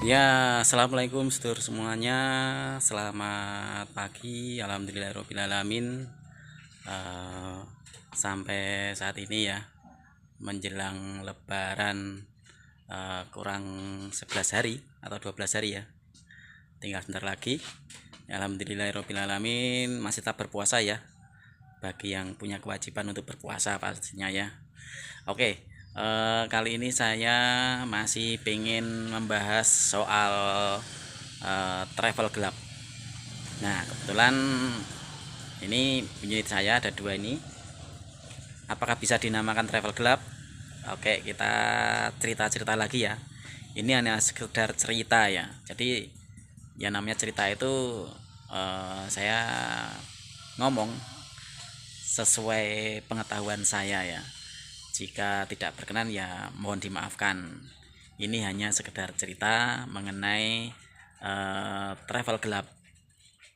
Ya, assalamualaikum sedulur semuanya. Selamat pagi. Alhamdulillahirobbilalamin. Eh, Sampai saat ini ya, menjelang Lebaran kurang 11 hari atau 12 hari ya. Tinggal sebentar lagi. Alhamdulillahirobbilalamin, masih tetap berpuasa ya. Bagi yang punya kewajiban untuk berpuasa pastinya ya. Oke, kali ini saya masih pengen membahas soal travel gelap. Nah, kebetulan ini unit saya ada dua ini. Apakah bisa dinamakan travel gelap? Oke, kita cerita-cerita lagi ya. Ini hanya sekedar cerita ya. Jadi, yang namanya cerita itu saya ngomong sesuai pengetahuan saya ya. Jika tidak berkenan ya mohon dimaafkan. Ini hanya sekedar cerita mengenai travel gelap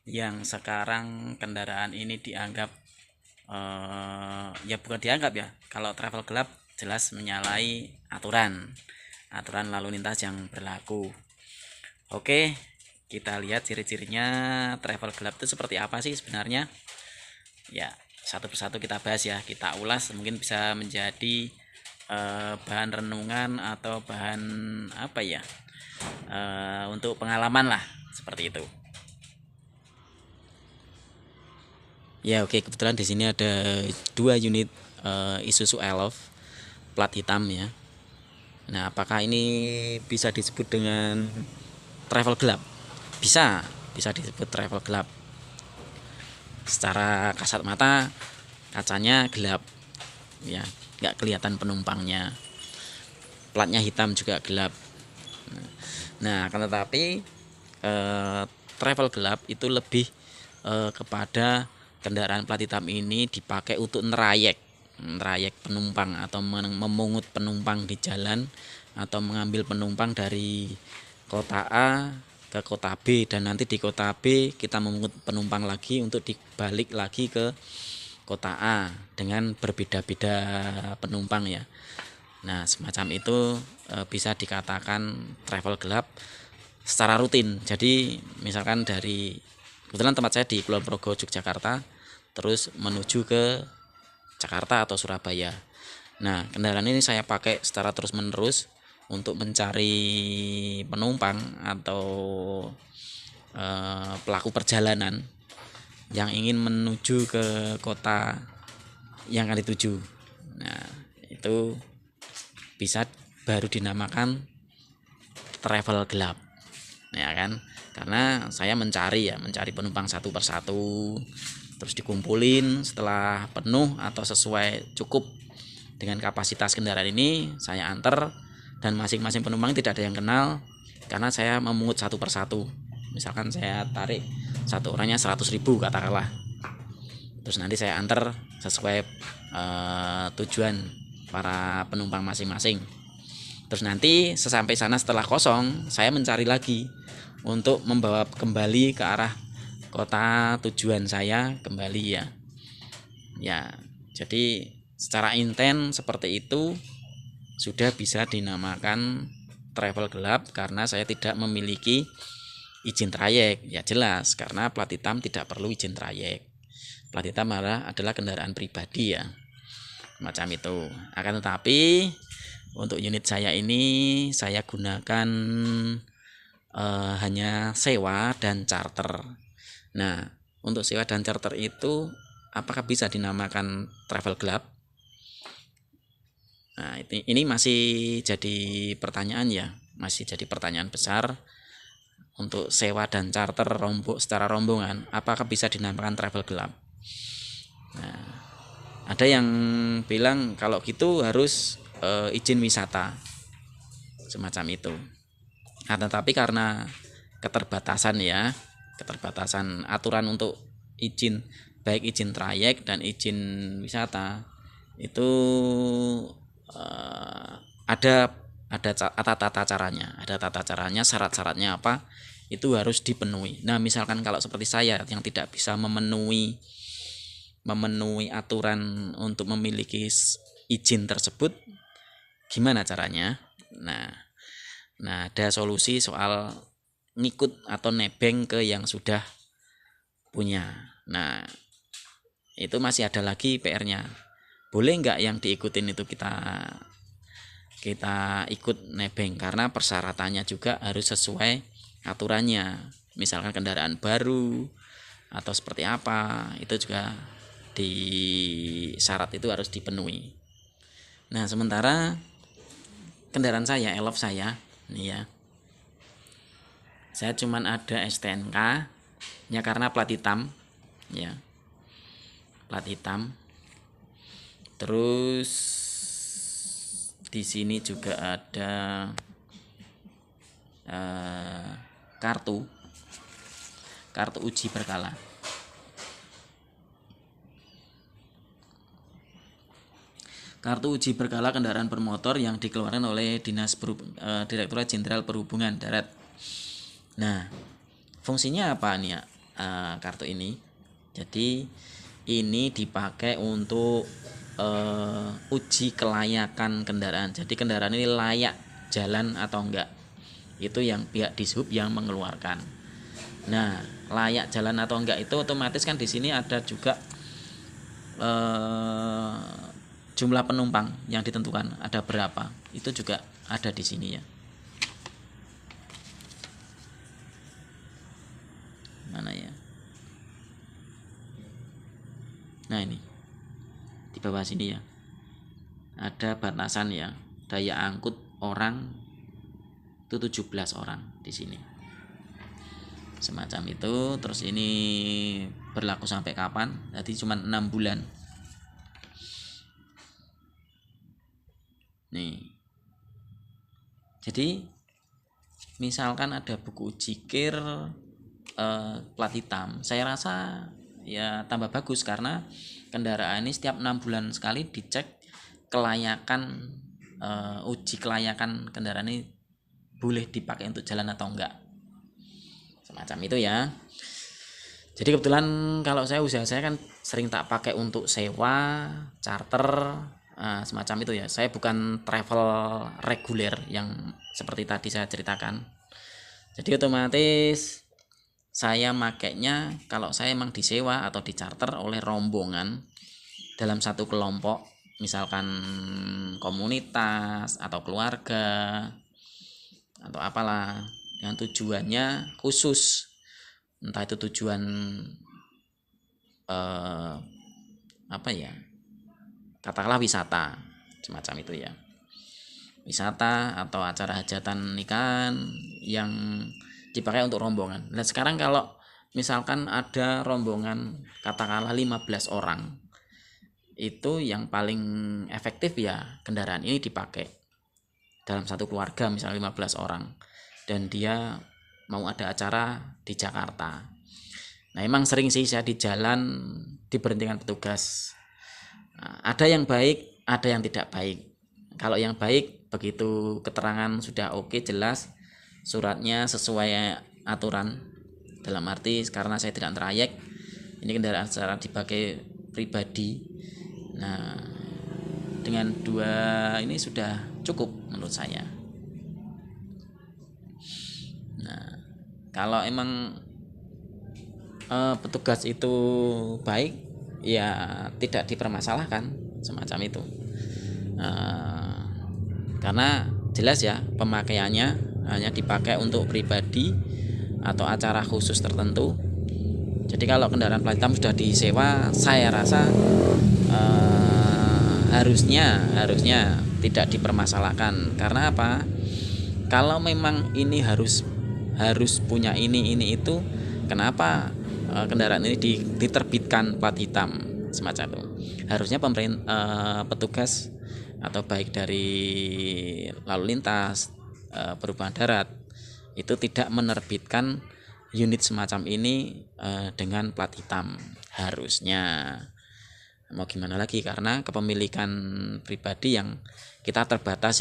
yang sekarang kendaraan ini dianggap ya bukan dianggap ya, kalau travel gelap jelas menyalahi aturan lalu lintas yang berlaku. Oke, kita lihat ciri-cirinya travel gelap itu seperti apa sih sebenarnya ya. Satu persatu kita bahas ya, kita ulas, mungkin bisa menjadi bahan renungan atau bahan apa ya, untuk pengalaman lah seperti itu. Ya oke, kebetulan di sini ada dua unit Isuzu Elov plat hitam ya. Nah, apakah ini bisa disebut dengan travel gelap? Bisa, bisa disebut travel gelap. Secara kasat mata kacanya gelap ya, nggak kelihatan penumpangnya. Platnya hitam juga gelap. Nah, akan tetapi eh, travel gelap itu lebih kepada kendaraan plat hitam ini dipakai untuk nerayek penumpang atau memungut penumpang di jalan, atau mengambil penumpang dari kota A ke kota B, dan nanti di kota B kita memungut penumpang lagi untuk dibalik lagi ke kota A dengan berbeda-beda penumpang ya. Nah, semacam itu bisa dikatakan travel gelap secara rutin. Jadi misalkan dari, kebetulan tempat saya di Kulon Progo Yogyakarta, terus menuju ke Jakarta atau Surabaya. Nah, kendaraan ini saya pakai secara terus menerus untuk mencari penumpang atau pelaku perjalanan yang ingin menuju ke kota yang akan dituju. Nah, itu bisa baru dinamakan travel gelap, ya kan? Karena saya mencari penumpang satu persatu, terus dikumpulin. Setelah penuh atau sesuai cukup dengan kapasitas kendaraan ini, saya antar, dan masing-masing penumpang tidak ada yang kenal karena saya memungut satu persatu. Misalkan saya tarik satu orangnya 100.000 katakanlah, terus nanti saya antar sesuai tujuan para penumpang masing-masing. Terus nanti sesampai sana setelah kosong, saya mencari lagi untuk membawa kembali ke arah kota tujuan saya kembali ya. Ya, jadi secara intent seperti itu sudah bisa dinamakan travel gelap karena saya tidak memiliki izin trayek. Ya jelas, karena plat hitam tidak perlu izin trayek. Plat hitam adalah kendaraan pribadi ya, macam itu. Akan tetapi untuk unit saya ini saya gunakan hanya sewa dan charter. Nah, untuk sewa dan charter itu apakah bisa dinamakan travel gelap? Nah, ini masih jadi pertanyaan ya, masih jadi pertanyaan besar. Untuk sewa dan charter secara rombongan, apakah bisa dinamakan travel gelap? Nah, ada yang bilang kalau gitu harus izin wisata, semacam itu. Nah, tetapi karena keterbatasan ya, keterbatasan aturan untuk izin, baik izin trayek dan izin wisata, itu eh, ada tata caranya, syarat-syaratnya apa, itu harus dipenuhi. Nah, misalkan kalau seperti saya yang tidak bisa memenuhi aturan untuk memiliki izin tersebut, gimana caranya? Nah, Nah, ada solusi soal ngikut atau nebeng ke yang sudah punya. Nah, itu masih ada lagi PR-nya. Boleh nggak yang diikutin itu kita ikut nebeng, karena persyaratannya juga harus sesuai aturannya. Misalkan kendaraan baru atau seperti apa, itu juga di syarat itu harus dipenuhi. Nah, sementara kendaraan saya, Elov saya, nih ya, saya cuman ada STNK nya karena plat hitam, ya, plat hitam. Terus di sini juga ada kartu uji berkala. Kartu uji berkala kendaraan bermotor yang dikeluarkan oleh Direktorat Jenderal Perhubungan Darat. Nah, fungsinya apa nih ya kartu ini? Jadi ini dipakai untuk uji kelayakan kendaraan. Jadi kendaraan ini layak jalan atau enggak. Itu yang pihak Dishub yang mengeluarkan. Nah, layak jalan atau enggak itu otomatis kan di sini ada juga jumlah penumpang yang ditentukan ada berapa. Itu juga ada di sini ya. Mana ya? Nah, ini di bawah sini ya. Ada batasan ya. Daya angkut orang itu 17 orang di sini. Semacam itu. Terus ini berlaku sampai kapan? Jadi cuma 6 bulan. Nih. Jadi misalkan ada buku ujikir plat hitam, saya rasa ya tambah bagus, karena kendaraan ini setiap 6 bulan sekali dicek kelayakan, uji kelayakan kendaraan ini boleh dipakai untuk jalan atau enggak, semacam itu ya. Jadi kebetulan kalau usaha saya kan sering tak pakai untuk sewa, charter, semacam itu ya. Saya bukan travel reguler yang seperti tadi saya ceritakan. Jadi otomatis saya makainya kalau saya emang disewa atau dicarter oleh rombongan dalam satu kelompok, misalkan komunitas atau keluarga atau apalah, yang tujuannya khusus, entah itu tujuan apa ya, katakanlah wisata, semacam itu ya, wisata atau acara hajatan nikahan yang dipakai untuk rombongan. Nah, sekarang kalau misalkan ada rombongan katakanlah 15 orang, itu yang paling efektif ya kendaraan ini dipakai dalam satu keluarga, misalnya 15 orang, dan dia mau ada acara di Jakarta. Nah, emang sering sih saya di jalan diberhentikan petugas. Nah, ada yang baik, ada yang tidak baik. Kalau yang baik, begitu keterangan sudah oke, jelas, suratnya sesuai aturan, dalam arti karena saya tidak trayek, ini kendaraan secara dipakai pribadi. Nah, dengan 2 ini sudah cukup menurut saya. Nah, kalau emang petugas itu baik, ya tidak dipermasalahkan, semacam itu. Karena jelas ya pemakaiannya hanya dipakai untuk pribadi atau acara khusus tertentu. Jadi kalau kendaraan plat hitam sudah disewa, saya rasa harusnya tidak dipermasalahkan. Karena apa? Kalau memang ini harus punya ini itu, kenapa kendaraan ini diterbitkan plat hitam semacam itu? Harusnya petugas atau baik dari lalu lintas, perhubungan darat, itu tidak menerbitkan unit semacam ini dengan plat hitam, harusnya. Mau gimana lagi, karena kepemilikan pribadi yang kita terbatas.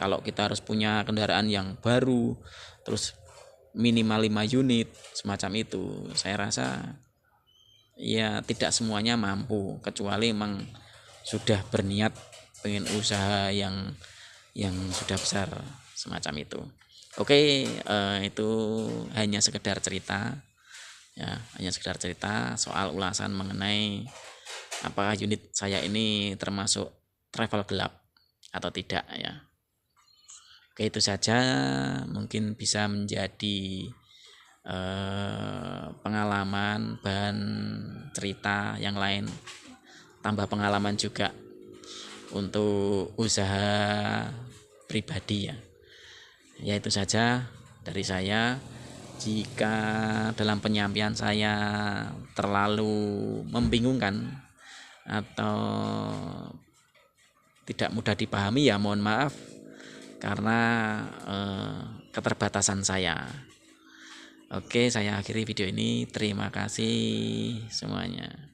Kalau kita harus punya kendaraan yang baru terus minimal 5 unit semacam itu, saya rasa ya tidak semuanya mampu, kecuali memang sudah berniat pengen usaha yang sudah besar semacam itu. Oke, itu hanya sekedar cerita ya, hanya sekedar cerita soal ulasan mengenai apakah unit saya ini termasuk travel gelap atau tidak ya. Oke, itu saja, mungkin bisa menjadi pengalaman, bahan cerita yang lain, tambah pengalaman juga untuk usaha pribadi ya. Ya itu saja dari saya. Jika dalam penyampaian saya terlalu membingungkan atau tidak mudah dipahami ya mohon maaf, karena keterbatasan saya. Oke, saya akhiri video ini. Terima kasih semuanya.